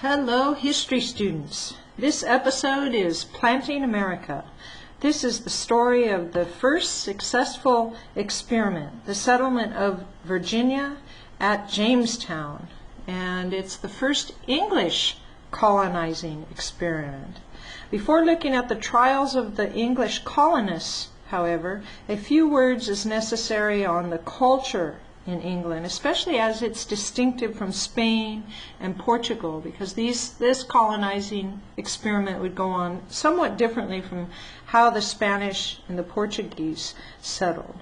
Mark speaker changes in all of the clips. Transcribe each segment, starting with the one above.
Speaker 1: Hello, history students. This episode is Planting America. This is the story of the first successful experiment, the settlement of Virginia at Jamestown. And it's the first English colonizing experiment. Before looking at the trials of the English colonists, however, a few words is necessary on the culture in England, especially as it's distinctive from Spain and Portugal, because this colonizing experiment would go on somewhat differently from how the Spanish and the Portuguese settled.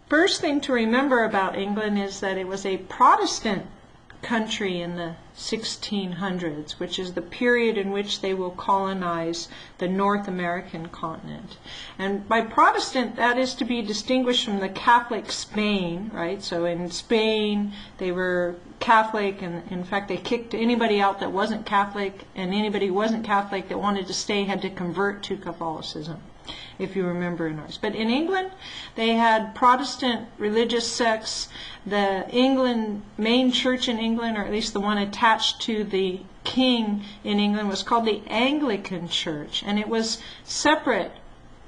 Speaker 1: First thing to remember about England is that it was a Protestant country in the 1600s, which is the period in which they will colonize the North American continent. And by Protestant, that is to be distinguished from the Catholic Spain, right? So in Spain, they were Catholic, and in fact, they kicked anybody out that wasn't Catholic, and anybody who wasn't Catholic that wanted to stay had to convert to Catholicism, if you remember in ours. But in England, they had Protestant religious sects. The main church in England, or at least the one attached to the king in England, was called the Anglican Church, and it was separate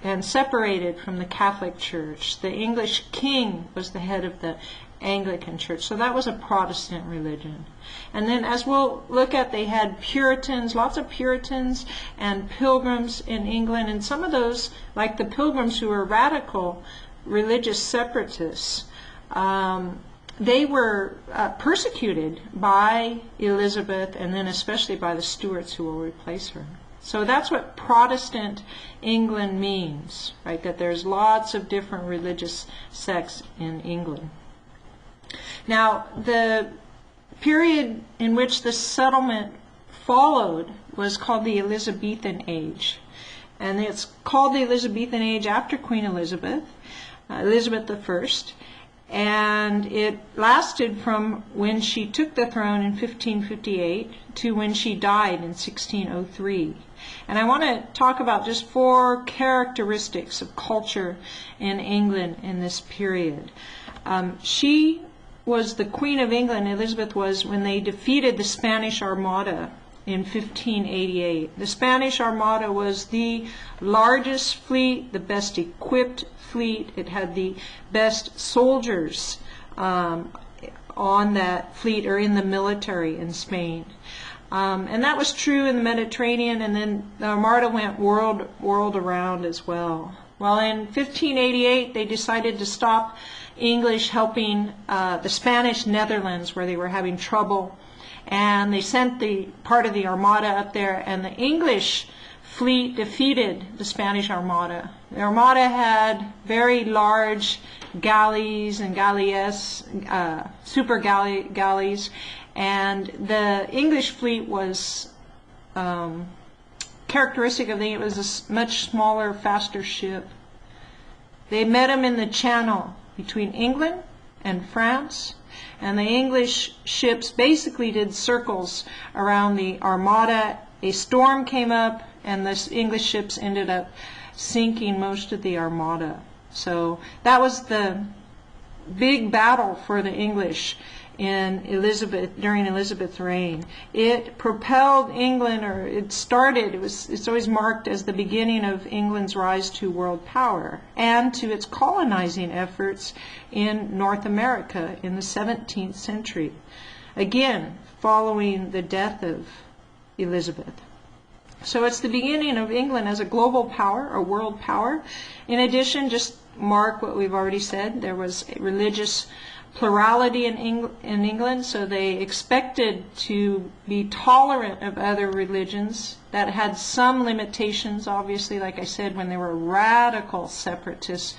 Speaker 1: and separated from the Catholic Church. The English king was the head of the Anglican Church, so that was a Protestant religion. And then, as we'll look at, they had Puritans, lots of Puritans and Pilgrims in England, and some of those, like the Pilgrims who were radical religious separatists, they were persecuted by Elizabeth, and then especially by the Stuarts who will replace her. So that's what Protestant England means, right? That there's lots of different religious sects in England. Now, the period in which the settlement followed was called the Elizabethan Age. And it's called the Elizabethan Age after Queen Elizabeth, Elizabeth I. And it lasted from when she took the throne in 1558 to when she died in 1603. And I want to talk about just 4 characteristics of culture in England in this period. She was the Queen of England, Elizabeth was, when they defeated the Spanish Armada in 1588. The Spanish Armada was the largest fleet, the best equipped fleet. It had the best soldiers on that fleet, or in the military in Spain. And that was true in the Mediterranean, and then the Armada went world around as well. Well, in 1588, they decided to stop English helping the Spanish Netherlands, where they were having trouble. And they sent the part of the Armada up there, and the English fleet defeated the Spanish Armada. The Armada had very large galleys and galleys, super galleys, and the English fleet was characteristic of it was a much smaller, faster ship. They met them in the Channel between England and France, and the English ships basically did circles around the Armada. A storm came up, and the English ships ended up sinking most of the Armada. So that was the big battle for the English during Elizabeth's reign. It propelled England, or it's always marked as the beginning of England's rise to world power and to its colonizing efforts in North America in the 17th century. Again, following the death of Elizabeth. So it's the beginning of England as a global power, a world power. In addition, just mark what we've already said, there was a religious plurality in England, so they expected to be tolerant of other religions. That had some limitations, obviously, like I said, when they were radical separatists.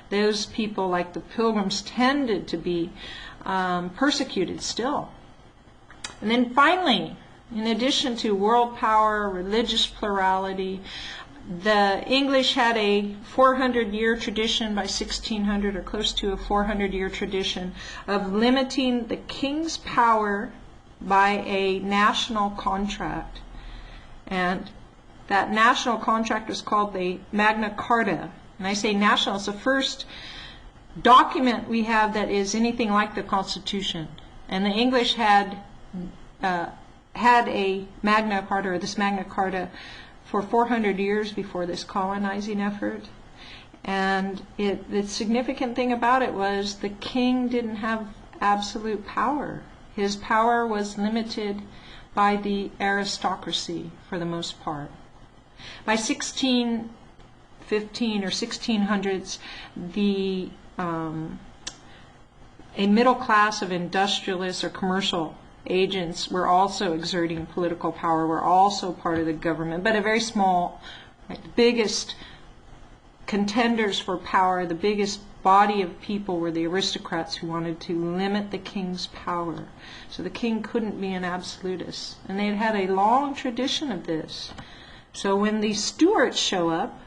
Speaker 1: Those people, like the Pilgrims, tended to be persecuted still. And then finally, in addition to world power, religious plurality, the English had a 400-year tradition by 1600, or close to a 400-year tradition, of limiting the king's power by a national contract. And that national contract was called the Magna Carta. And I say national, it's the first document we have that is anything like the Constitution. And the English had had a Magna Carta, or this Magna Carta, for 400 years before this colonizing effort. And the significant thing about it was the king didn't have absolute power. His power was limited by the aristocracy for the most part. By 1615 or 1600s, a middle class of industrialists or commercial agents were also exerting political power, were also part of the government, but a very small, right? The biggest contenders for power, the biggest body of people were the aristocrats who wanted to limit the king's power. So the king couldn't be an absolutist. And they had a long tradition of this. So when the Stuarts show up,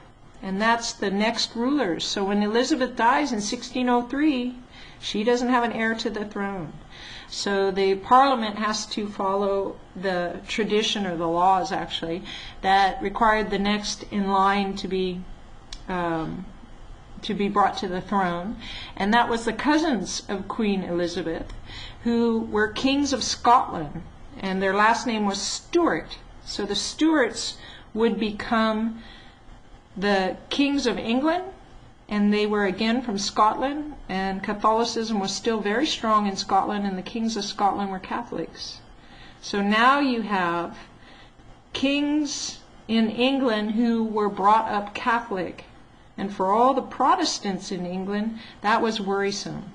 Speaker 1: and that's the next rulers. So when Elizabeth dies in 1603, she doesn't have an heir to the throne. So the Parliament has to follow the tradition, or the laws actually, that required the next in line to be brought to the throne. And that was the cousins of Queen Elizabeth, who were kings of Scotland, and their last name was Stuart. So the Stuarts would become the kings of England, and they were again from Scotland, and Catholicism was still very strong in Scotland, and the kings of Scotland were Catholics. So now you have kings in England who were brought up Catholic. And for all the Protestants in England, that was worrisome.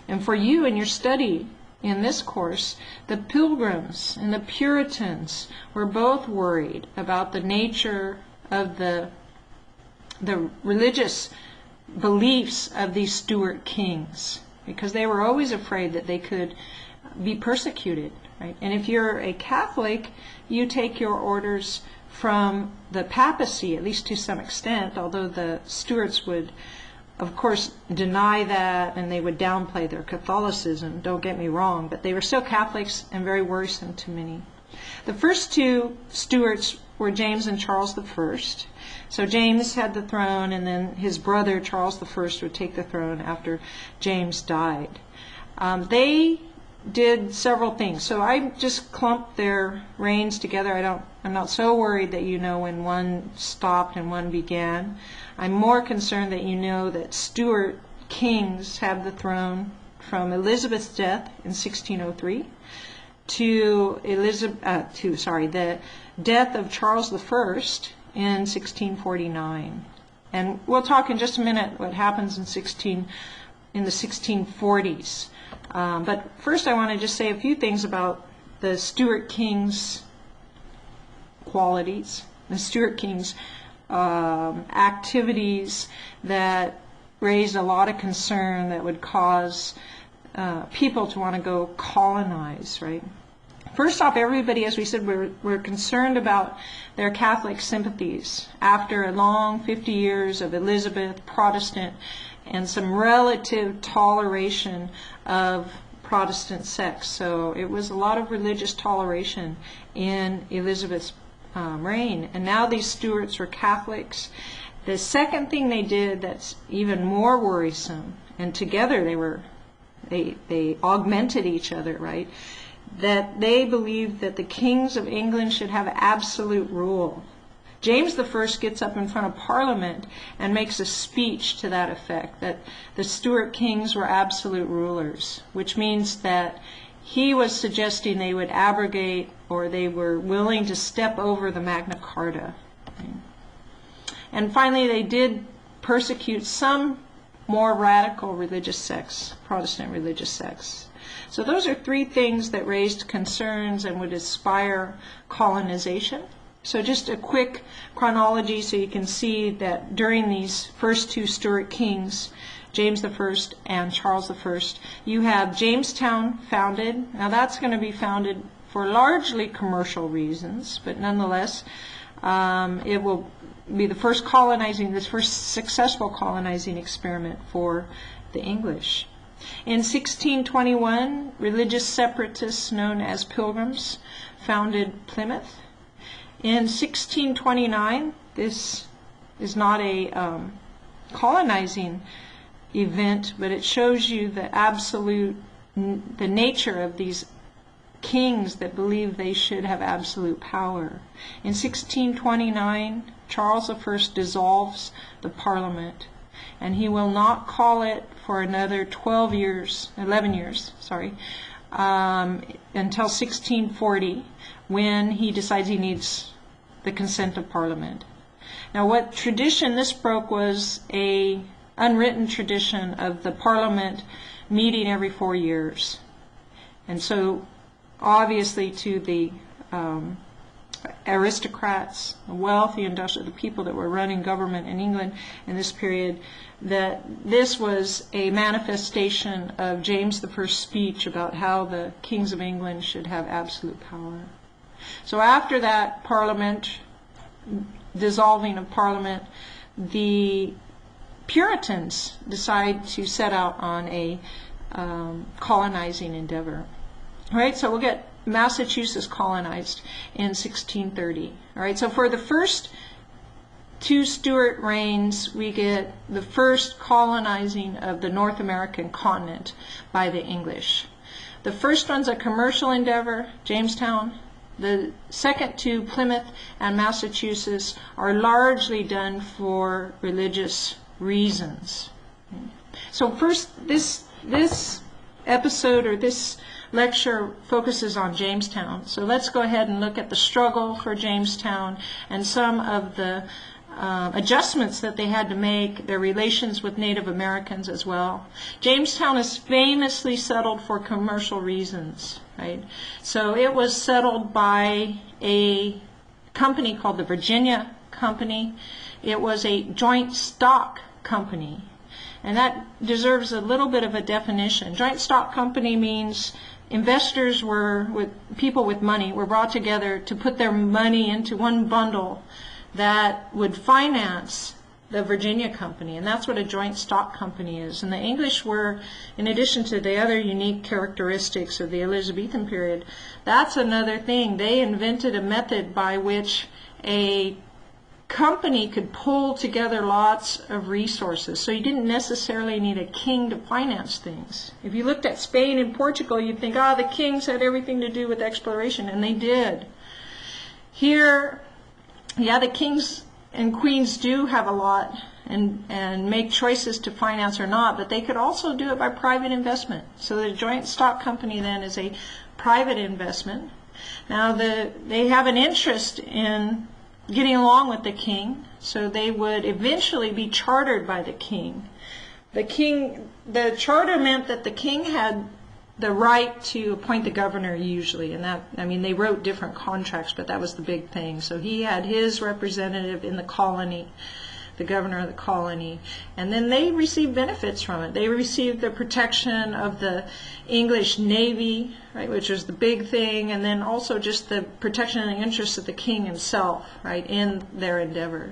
Speaker 1: And for you in your study in this course, the Pilgrims and the Puritans were both worried about the nature of the religious beliefs of these Stuart kings, because they were always afraid that they could be persecuted, right? And if you're a Catholic, you take your orders from the papacy, at least to some extent, although the Stuarts would, of course, deny that, and they would downplay their Catholicism, don't get me wrong, but they were still Catholics and very worrisome to many. The first two Stuarts were James and Charles I. So James had the throne, and then his brother Charles I would take the throne after James died. They did several things. So I just clumped their reigns together. I'm not so worried that you know when one stopped and one began. I'm more concerned that you know that Stuart kings had the throne from Elizabeth's death in 1603 to the death of Charles I in 1649. And we'll talk in just a minute what happens in the 1640s. But first I want to just say a few things about the Stuart kings' qualities, the Stuart kings' activities that raised a lot of concern that would cause people to want to go colonize, right? First off, everybody, as we said, we're concerned about their Catholic sympathies after a long 50 years of Elizabeth, Protestant, and some relative toleration of Protestant sects. So it was a lot of religious toleration in Elizabeth's reign. And now these Stuarts were Catholics. The second thing they did that's even more worrisome, and together they augmented each other, right? That they believed that the kings of England should have absolute rule. James I gets up in front of Parliament and makes a speech to that effect, that the Stuart kings were absolute rulers, which means that he was suggesting they would abrogate, or they were willing to step over the Magna Carta. And finally, they did persecute some more radical religious sects, Protestant religious sects. So those are three things that raised concerns and would inspire colonization. So just a quick chronology so you can see that during these first two Stuart kings, James I and Charles I, you have Jamestown founded. Now that's going to be founded for largely commercial reasons, but nonetheless, it will be the first successful colonizing experiment for the English. In 1621, religious separatists known as Pilgrims founded Plymouth. In 1629, this is not a colonizing event, but it shows you the nature of these kings that believed they should have absolute power. In 1629, Charles I dissolves the Parliament, and he will not call it for another 11 years, until 1640, when he decides he needs the consent of Parliament. Now, what tradition this broke was a unwritten tradition of the Parliament meeting every 4 years. And so, obviously, to the aristocrats, the wealthy industrial, the people that were running government in England in this period, that this was a manifestation of James I's speech about how the kings of England should have absolute power. So after that Parliament, dissolving of Parliament, the Puritans decide to set out on a colonizing endeavor. All right, so we'll get Massachusetts colonized in 1630. All right, so for the first two Stuart reigns, we get the first colonizing of the North American continent by the English. The first one's a commercial endeavor, Jamestown. The second two, Plymouth and Massachusetts, are largely done for religious reasons. So first, this episode, or this lecture, focuses on Jamestown. So let's go ahead and look at the struggle for Jamestown and some of the adjustments that they had to make, their relations with Native Americans as well. Jamestown is famously settled for commercial reasons, right? So it was settled by a company called the Virginia Company. It was a joint stock company, and that deserves a little bit of a definition. Joint stock company means investors people with money were brought together to put their money into one bundle that would finance the Virginia Company, and that's what a joint stock company is. And the English were, in addition to the other unique characteristics of the Elizabethan period, that's another thing. They invented a method by which a company could pull together lots of resources. So you didn't necessarily need a king to finance things. If you looked at Spain and Portugal, you'd think, the kings had everything to do with exploration, and they did. Here, the kings and queens do have a lot and make choices to finance or not, but they could also do it by private investment. So the joint stock company then is a private investment. Now they have an interest in getting along with the king, so they would eventually be chartered by the king. The charter meant that the king had the right to appoint the governor usually, and they wrote different contracts, but that was the big thing. So he had his representative in the colony, the governor of the colony, and then they received benefits from it. They received the protection of the English Navy, right, which was the big thing, and then also just the protection and the interests of the king himself, right, in their endeavor.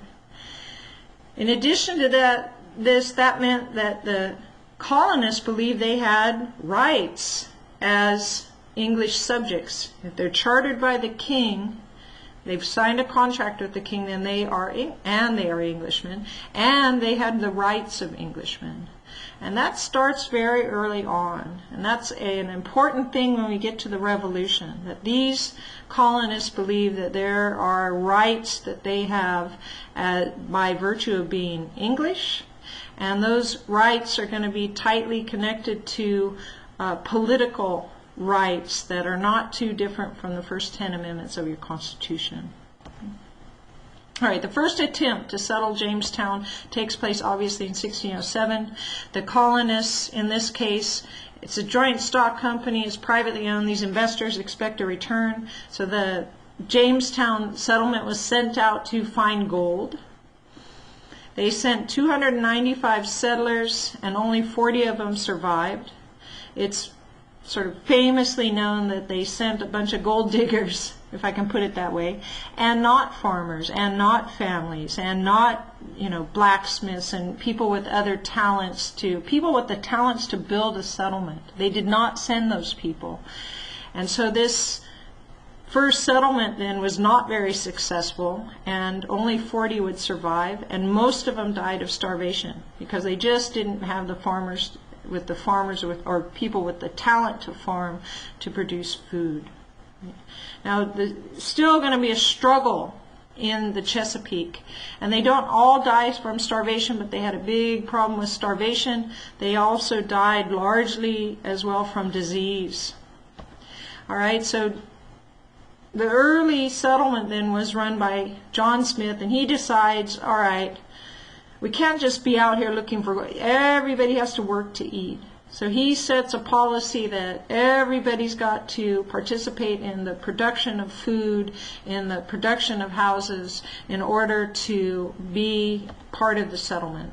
Speaker 1: In addition to that meant that the colonists believed they had rights as English subjects. If they're chartered by the king, they've signed a contract with the king, then they are Englishmen, and they had the rights of Englishmen. And that starts very early on, and that's an important thing when we get to the Revolution, that these colonists believe that there are rights that they have by virtue of being English, and those rights are going to be tightly connected to political rights that are not too different from the first 10 amendments of your Constitution. All right, the first attempt to settle Jamestown takes place obviously in 1607. The colonists, in this case, it's a joint stock company, it's privately owned. These investors expect a return. So the Jamestown settlement was sent out to find gold. They sent 295 settlers, and only 40 of them survived. It's sort of famously known that they sent a bunch of gold diggers, if I can put it that way, and not farmers, and not families, and not, blacksmiths and people with other talents people with the talents to build a settlement. They did not send those people. And so this first settlement then was not very successful, and only 40 would survive, and most of them died of starvation because they just didn't have the farmers or people with the talent to farm to produce food. Now, still going to be a struggle in the Chesapeake. And they don't all die from starvation, but they had a big problem with starvation. They also died largely as well from disease. All right, so the early settlement then was run by John Smith, and he decides, all right, we can't just be out here looking for, everybody has to work to eat. So he sets a policy that everybody's got to participate in the production of food, in the production of houses, in order to be part of the settlement.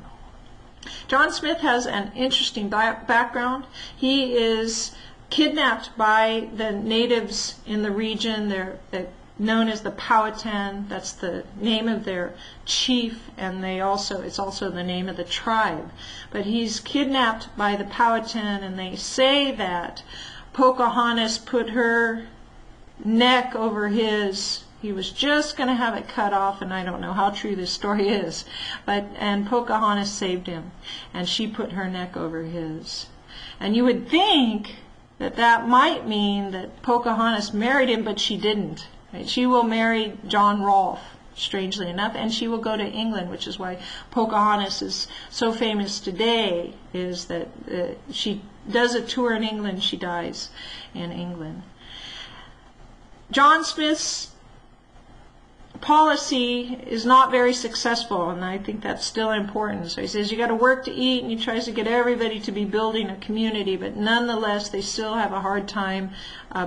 Speaker 1: John Smith has an interesting background. He is kidnapped by the natives in the region. They're known as the Powhatan. That's the name of their chief, and it's also the name of the tribe. But he's kidnapped by the Powhatan, and they say that Pocahontas put her neck over his. He was just going to have it cut off, and I don't know how true this story is, and Pocahontas saved him, and she put her neck over his. And you would think that might mean that Pocahontas married him, but she didn't. Right? She will marry John Rolfe, strangely enough, and she will go to England, which is why Pocahontas is so famous today, is that she does a tour in England, she dies in England. John Smith's policy is not very successful, and I think that's still important. So he says you got to work to eat, and he tries to get everybody to be building a community, but nonetheless they still have a hard time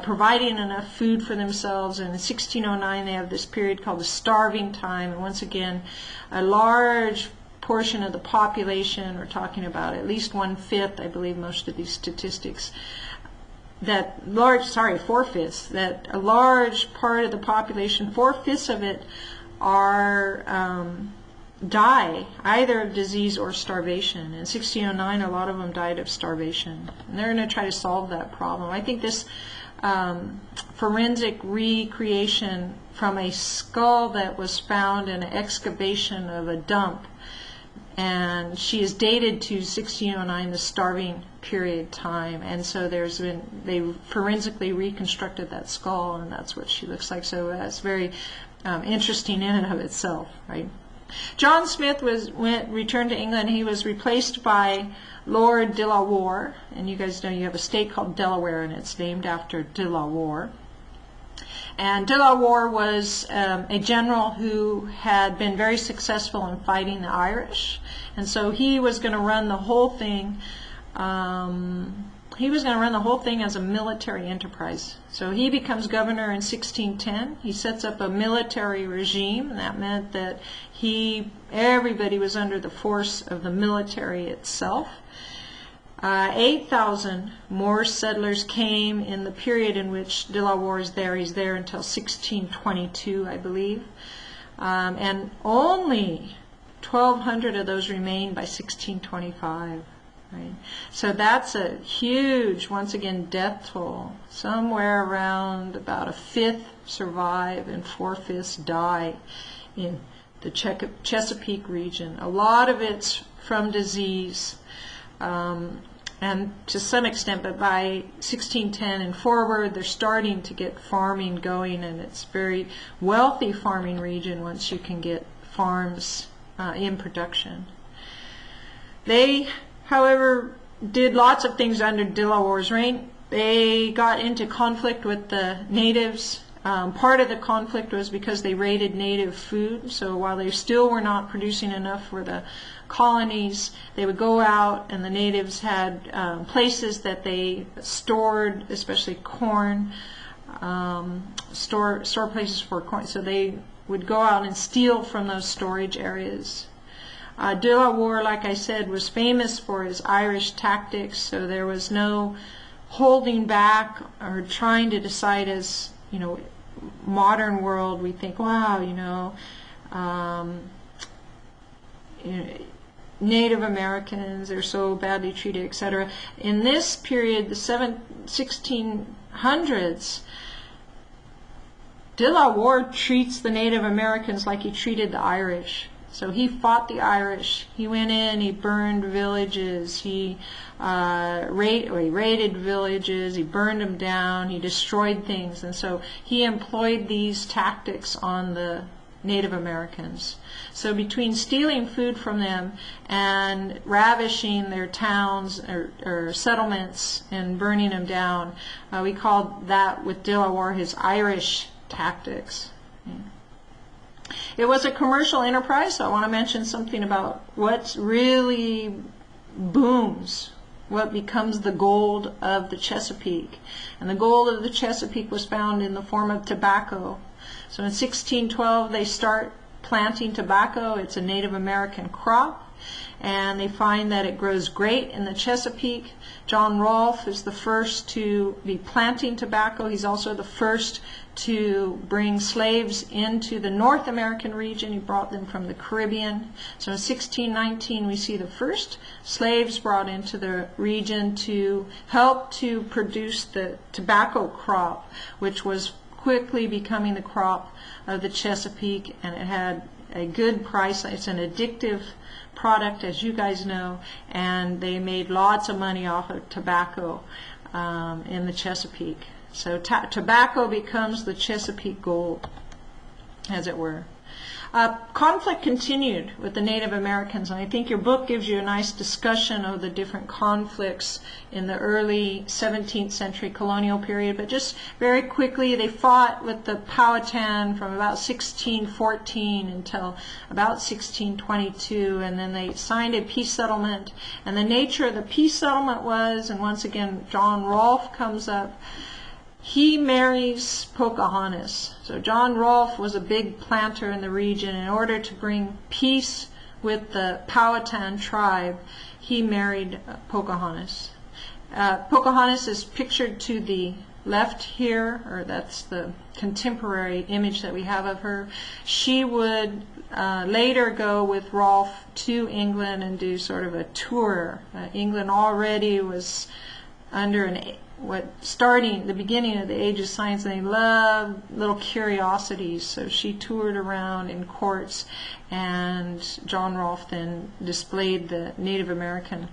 Speaker 1: providing enough food for themselves. And in 1609 they have this period called the starving time, and once again a large portion of the population, we're talking about at least 1/5, I believe most of these statistics, that a large part of the population, 4/5 of it, are die either of disease or starvation. In 1609, a lot of them died of starvation, and they're going to try to solve that problem. I think this forensic recreation from a skull that was found in an excavation of a dump, and she is dated to 1609, the starving period time, and so they forensically reconstructed that skull, and that's what she looks like. So that's very interesting in and of itself, right? John Smith returned to England. He was replaced by Lord De La Warr, and you guys know you have a state called Delaware, and it's named after De La Warr. And De La Warr was a general who had been very successful in fighting the Irish, and so he was going to run the whole thing. As a military enterprise. So he becomes governor in 1610. He sets up a military regime, and that meant that everybody was under the force of the military itself. 8,000 more settlers came in the period in which De La Warr is there. He's there until 1622, I believe. And only 1,200 of those remained by 1625. Right? So that's a huge, once again, death toll. Somewhere around about 1/5 survive and 4/5 die in the Chesapeake region. A lot of it's from disease, and to some extent, but by 1610 and forward, they're starting to get farming going, and it's a very wealthy farming region once you can get farms in production. They, however, did lots of things under De La Warr's reign. They got into conflict with the natives. Part of the conflict was because they raided native food. So while they still were not producing enough for the colonies, they would go out, and the natives had places that they stored, especially corn, store places for corn. So they would go out and steal from those storage areas. De La Warr, like I said, was famous for his Irish tactics, so there was no holding back or trying to decide. As modern world, we think, wow, Native Americans are so badly treated, etc. In this period, the 1600s, De La Warr treats the Native Americans like he treated the Irish. So he fought the Irish. He went in, he burned villages, he raided villages, he burned them down, he destroyed things. And so he employed these tactics on the Native Americans. So between stealing food from them and ravishing their towns or settlements and burning them down, we called that with De La Warr his Irish tactics. It was a commercial enterprise, so I want to mention something about what really booms, what becomes the gold of the Chesapeake. And the gold of the Chesapeake was found in the form of tobacco. So in 1612 they start planting tobacco. It's a Native American crop, and they find that it grows great in the Chesapeake. John Rolfe is the first to be planting tobacco. He's also the first to bring slaves into the North American region. He brought them from the Caribbean. So in 1619 we see the first slaves brought into the region to help to produce the tobacco crop, which was quickly becoming the crop of the Chesapeake, and it had a good price. It's an addictive product, as you guys know, and they made lots of money off of tobacco in the Chesapeake. So tobacco becomes the Chesapeake gold, as it were. Conflict continued with the Native Americans, and I think your book gives you a nice discussion of the different conflicts in the early 17th century colonial period. But just very quickly, they fought with the Powhatan from about 1614 until about 1622, and then they signed a peace settlement. And the nature of the peace settlement was, and once again John Rolfe comes up, he marries Pocahontas. So John Rolfe was a big planter in the region. In order to bring peace with the Powhatan tribe, he married Pocahontas. Pocahontas is pictured to the left here, or that's the contemporary image that we have of her. She would later go with Rolfe to England and do sort of a tour. England already was under starting the beginning of the age of science, and they loved little curiosities. So she toured around in courts, and John Rolfe then displayed the Native American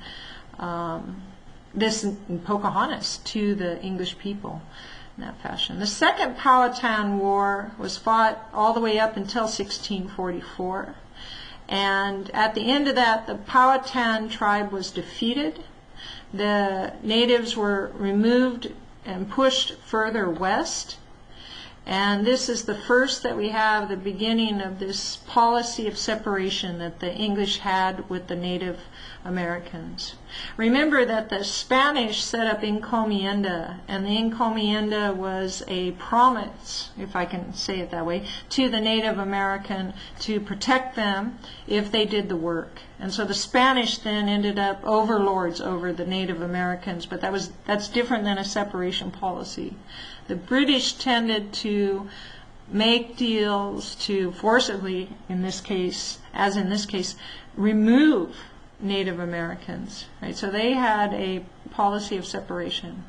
Speaker 1: this Pocahontas to the English people in that fashion. The Second Powhatan War was fought all the way up until 1644, and at the end of that, the Powhatan tribe was defeated. The natives were removed and pushed further west, and this is the first that we have, the beginning of this policy of separation that the English had with the Native Americans. Remember that the Spanish set up encomienda, and the encomienda was a promise, if I can say it that way, to the Native American to protect them if they did the work. And so the Spanish then ended up overlords over the Native Americans, but that's different than a separation policy. The British tended to make deals to forcibly, in this case, remove Native Americans, right? So they had a policy of separation.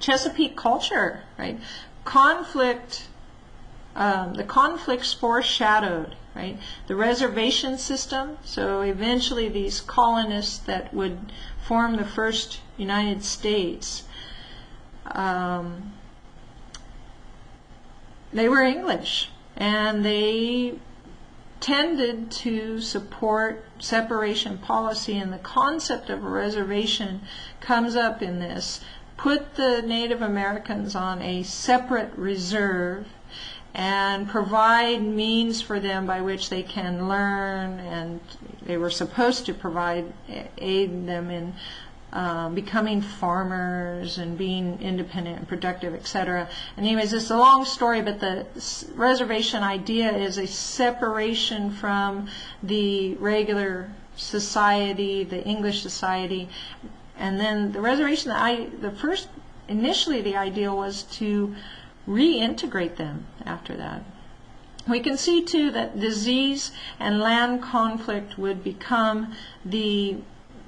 Speaker 1: Chesapeake culture, right? Conflict, the conflicts foreshadowed, right? The reservation system. So eventually these colonists that would form the first United States, they were English, and they tended to support separation policy, and the concept of a reservation comes up in this. Put the Native Americans on a separate reserve and provide means for them by which they can learn, and they were supposed to aid them in becoming farmers and being independent and productive, etc. And anyways, it's a long story, but the reservation idea is a separation from the regular society, the English society. And then the reservation, initially the idea was to reintegrate them after that. We can see too that disease and land conflict would become the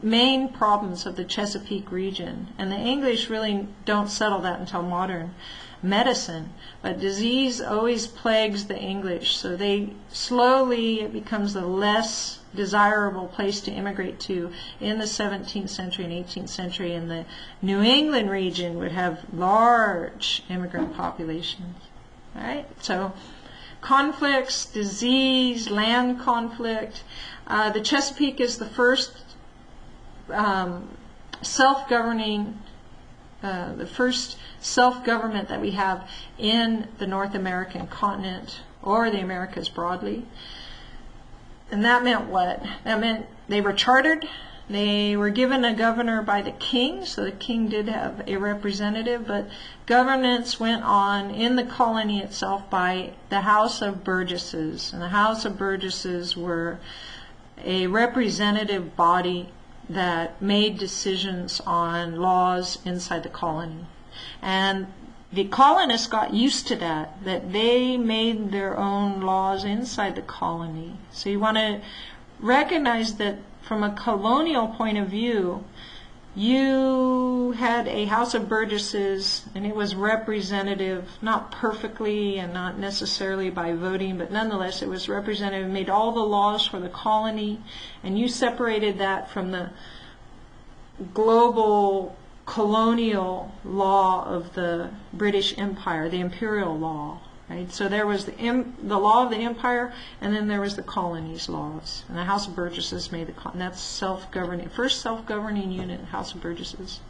Speaker 1: main problems of the Chesapeake region, and the English really don't settle that until modern medicine, but disease always plagues the English, so they slowly, it becomes a less desirable place to immigrate to in the 17th century and 18th century, and the New England region would have large immigrant populations. Right? So conflicts, disease, land conflict. The Chesapeake is the first self-governing, the first self-government that we have in the North American continent, or the Americas broadly. And that meant what? That meant they were chartered, they were given a governor by the king, so the king did have a representative, but governance went on in the colony itself by the House of Burgesses. And the House of Burgesses were a representative body that made decisions on laws inside the colony. And the colonists got used to that they made their own laws inside the colony. So you want to recognize that from a colonial point of view, you had a House of Burgesses, and it was representative, not perfectly and not necessarily by voting, but nonetheless it was representative, made all the laws for the colony, and you separated that from the global colonial law of the British Empire, the imperial law. Right? So there was the law of the empire, and then there was the colonies' laws. And the House of Burgesses made and that's self-governing, first self-governing unit, House of Burgesses.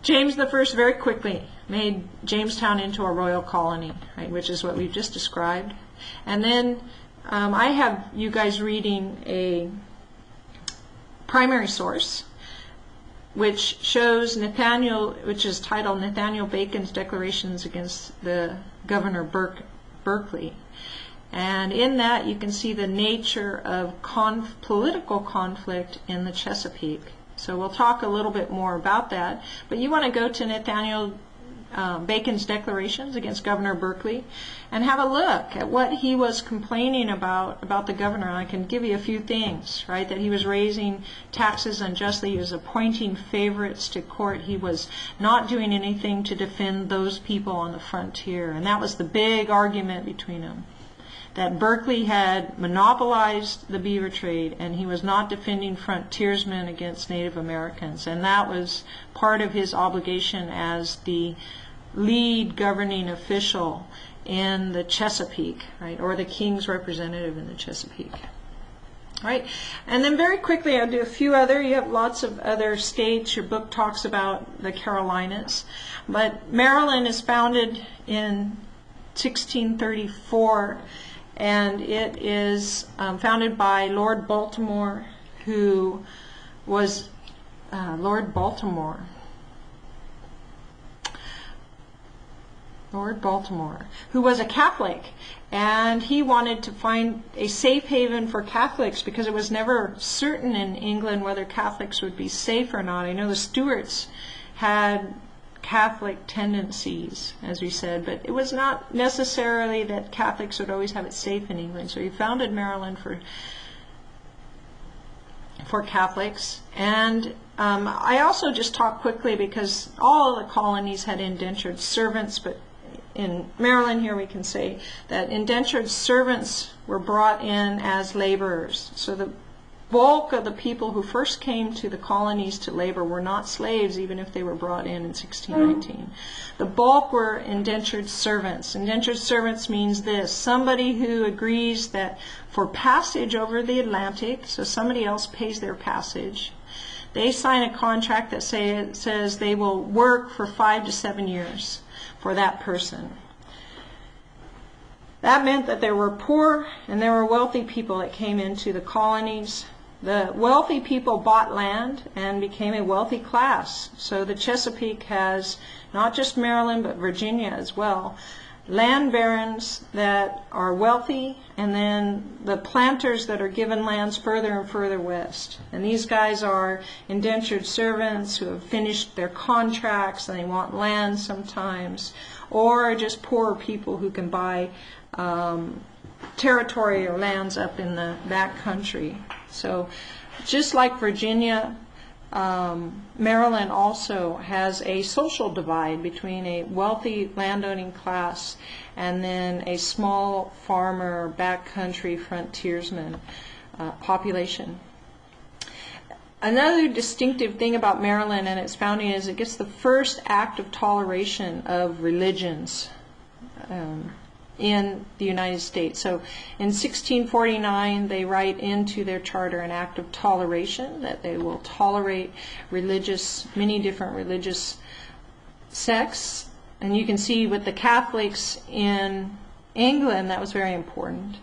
Speaker 1: James I very quickly made Jamestown into a royal colony, right, which is what we've just described. And then I have you guys reading a primary source, which shows which is titled Nathaniel Bacon's Declarations Against the Governor Berkeley. And in that you can see the nature of political conflict in the Chesapeake. So we'll talk a little bit more about that. But you want to go to Nathaniel Bacon's Declarations against Governor Berkeley and have a look at what he was complaining about the governor. And I can give you a few things, right? That he was raising taxes unjustly, he was appointing favorites to court, he was not doing anything to defend those people on the frontier. And that was the big argument between them, that Berkeley had monopolized the beaver trade and he was not defending frontiersmen against Native Americans. And that was part of his obligation as the lead governing official in the Chesapeake, right, or the king's representative in the Chesapeake. Right, and then very quickly I'll do a few other, you have lots of other states, your book talks about the Carolinas, but Maryland is founded in 1634, and it is founded by Lord Baltimore, who was Lord Baltimore, who was a Catholic, and he wanted to find a safe haven for Catholics because it was never certain in England whether Catholics would be safe or not. I know the Stuarts had Catholic tendencies, as we said, but it was not necessarily that Catholics would always have it safe in England. So he founded Maryland for Catholics. And I also just talk quickly because all the colonies had indentured servants, but in Maryland here we can say that indentured servants were brought in as laborers. So the bulk of the people who first came to the colonies to labor were not slaves, even if they were brought in 1619. The bulk were indentured servants. Indentured servants means this: somebody who agrees that for passage over the Atlantic, so somebody else pays their passage, they sign a contract that says they will work for 5 to 7 years for that person. That meant that there were poor and there were wealthy people that came into the colonies. The wealthy people bought land and became a wealthy class. So the Chesapeake has, not just Maryland, but Virginia as well, land barons that are wealthy, and then the planters that are given lands further and further west. And these guys are indentured servants who have finished their contracts and they want land sometimes, or just poor people who can buy territory or lands up in the back country. So just like Virginia, Maryland also has a social divide between a wealthy landowning class and then a small farmer, backcountry frontiersman population. Another distinctive thing about Maryland and its founding is it gets the first act of toleration of religions in the United States. So in 1649, they write into their charter an act of toleration, that they will tolerate many different religious sects. And you can see with the Catholics in England, that was very important.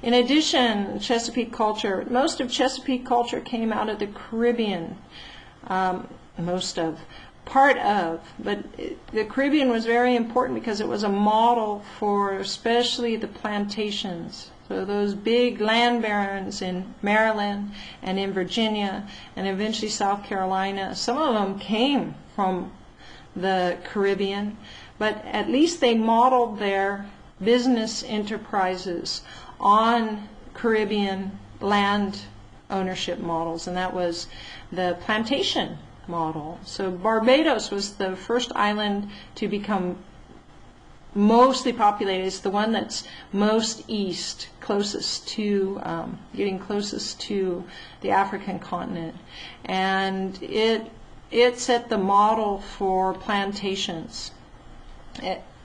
Speaker 1: In addition, Chesapeake culture, most of Chesapeake culture came out of the Caribbean, but the Caribbean was very important because it was a model for especially the plantations. So those big land barons in Maryland and in Virginia and eventually South Carolina, some of them came from the Caribbean, but at least they modeled their business enterprises on Caribbean land ownership models, and that was the plantation model. So Barbados was the first island to become mostly populated. It's the one that's most east, closest to getting closest to the African continent, and it set the model for plantations.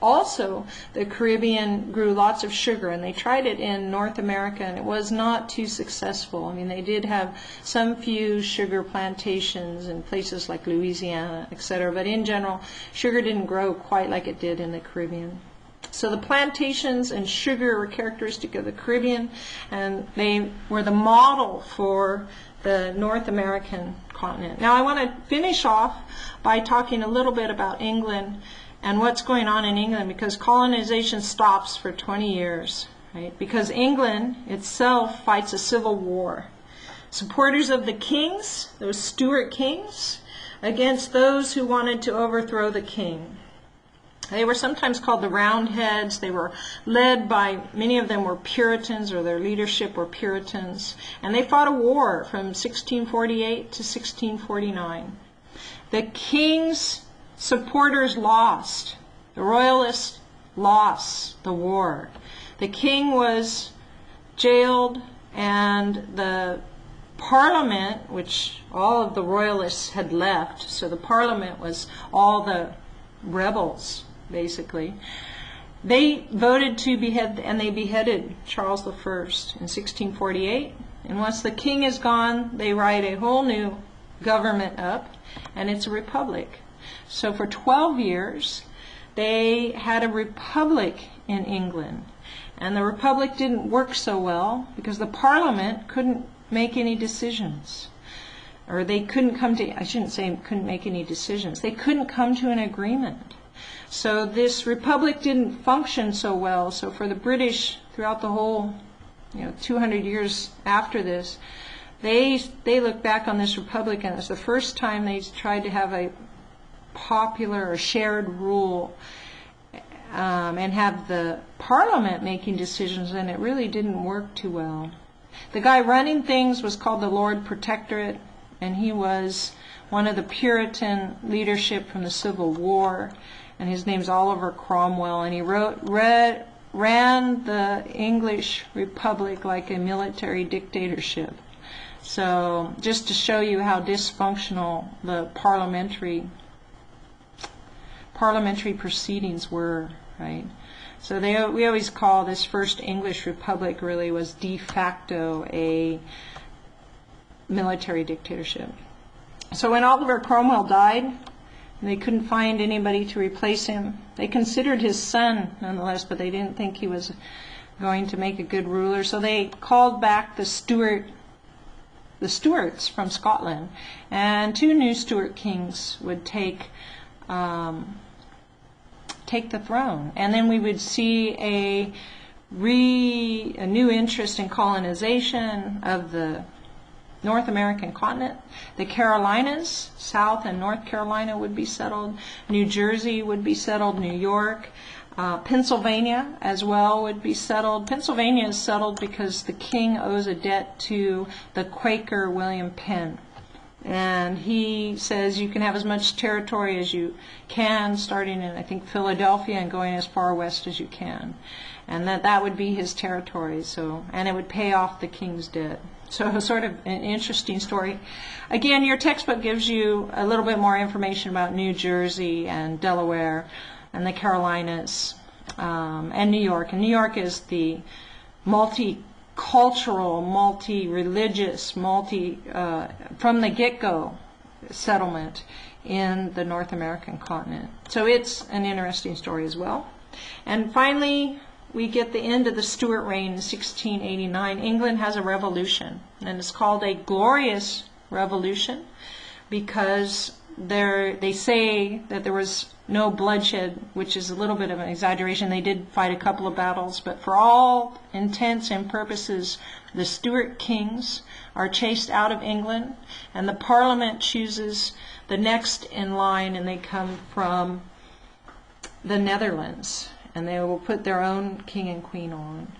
Speaker 1: Also, the Caribbean grew lots of sugar, and they tried it in North America, and it was not too successful. I mean, they did have some few sugar plantations in places like Louisiana, etc., but in general, sugar didn't grow quite like it did in the Caribbean. So the plantations and sugar were characteristic of the Caribbean, and they were the model for the North American continent. Now, I want to finish off by talking a little bit about England and what's going on in England, because colonization stops for 20 years, right? Because England itself fights a civil war. Supporters of the kings, those Stuart kings, against those who wanted to overthrow the king. They were sometimes called the Roundheads. They were led by, many of them were Puritans, or their leadership were Puritans. And they fought a war from 1648 to 1649. The king's supporters lost. The royalists lost the war. The king was jailed, and the parliament, which all of the royalists had left, so the parliament was all the rebels, basically, they voted to behead, and they beheaded Charles I in 1648. And once the king is gone, they write a whole new government up, and it's a republic. So for 12 years, they had a republic in England. And the republic didn't work so well because the parliament couldn't make any decisions. Or they couldn't come to, I shouldn't say couldn't make any decisions. They couldn't come to an agreement. So this republic didn't function so well. So for the British, throughout the whole 200 years after this, they look back on this republic, and it's the first time they tried to have a popular or shared rule and have the parliament making decisions, and it really didn't work too well. The guy running things was called the Lord Protectorate, and he was one of the Puritan leadership from the Civil War, and his name's Oliver Cromwell, and he ran the English Republic like a military dictatorship. So just to show you how dysfunctional the parliamentary proceedings were, right? So we always call this first English Republic really was de facto a military dictatorship. So when Oliver Cromwell died, and they couldn't find anybody to replace him, they considered his son nonetheless, but they didn't think he was going to make a good ruler. So they called back the Stuarts from Scotland, and 2 new Stuart kings would take the throne, and then we would see a new interest in colonization of the North American continent. The Carolinas, South and North Carolina, would be settled. New Jersey would be settled. New York, Pennsylvania as well would be settled. Pennsylvania is settled because the king owes a debt to the Quaker William Penn. And he says you can have as much territory as you can, starting in, I think, Philadelphia and going as far west as you can. And that would be his territory. And it would pay off the king's debt. So sort of an interesting story. Again, your textbook gives you a little bit more information about New Jersey and Delaware and the Carolinas and New York. And New York is the multicultural, multi-religious, from the get-go settlement in the North American continent. So it's an interesting story as well. And finally, we get the end of the Stuart reign in 1689. England has a revolution, and it's called a glorious revolution because they say that there was no bloodshed, which is a little bit of an exaggeration. They did fight a couple of battles, but for all intents and purposes, the Stuart kings are chased out of England, and the Parliament chooses the next in line, and they come from the Netherlands. And they will put their own king and queen on.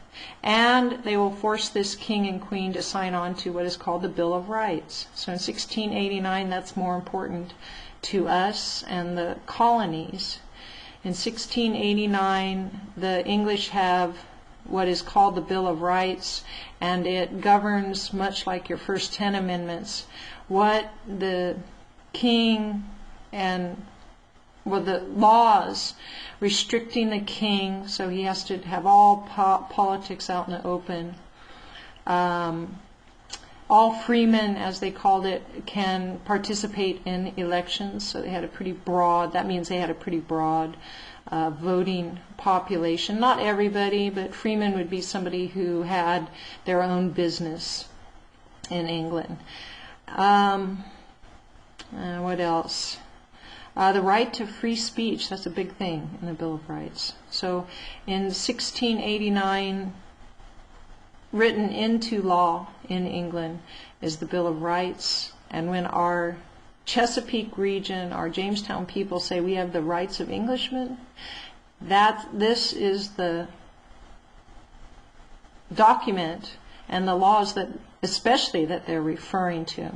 Speaker 1: And they will force this king and queen to sign on to what is called the Bill of Rights. So in 1689, that's more important to us and the colonies. In 1689, the English have what is called the Bill of Rights, and it governs, much like your first 10 amendments, what the king and the laws restricting the king, so he has to have all politics out in the open. All freemen, as they called it, can participate in elections. So they had that means they had a pretty broad voting population. Not everybody, but freemen would be somebody who had their own business in England. What else? The right to free speech, that's a big thing in the Bill of Rights. So in 1689, written into law in England is the Bill of Rights. And when our Chesapeake region, our Jamestown people say we have the rights of Englishmen, this is the document and the laws especially that they're referring to.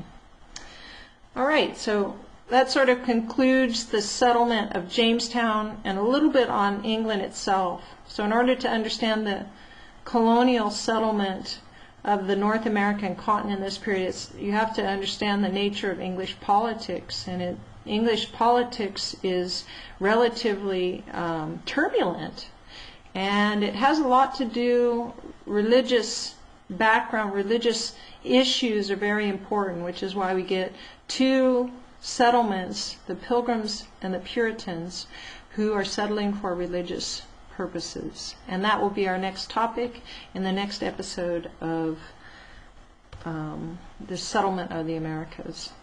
Speaker 1: All right, so that sort of concludes the settlement of Jamestown and a little bit on England itself. So in order to understand the colonial settlement of the North American continent in this period, you have to understand the nature of English politics. And English politics is relatively turbulent. And it has a lot to do, religious background, religious issues are very important, which is why we get two settlements, the Pilgrims and the Puritans, who are settling for religious purposes. And that will be our next topic in the next episode of the settlement of the Americas.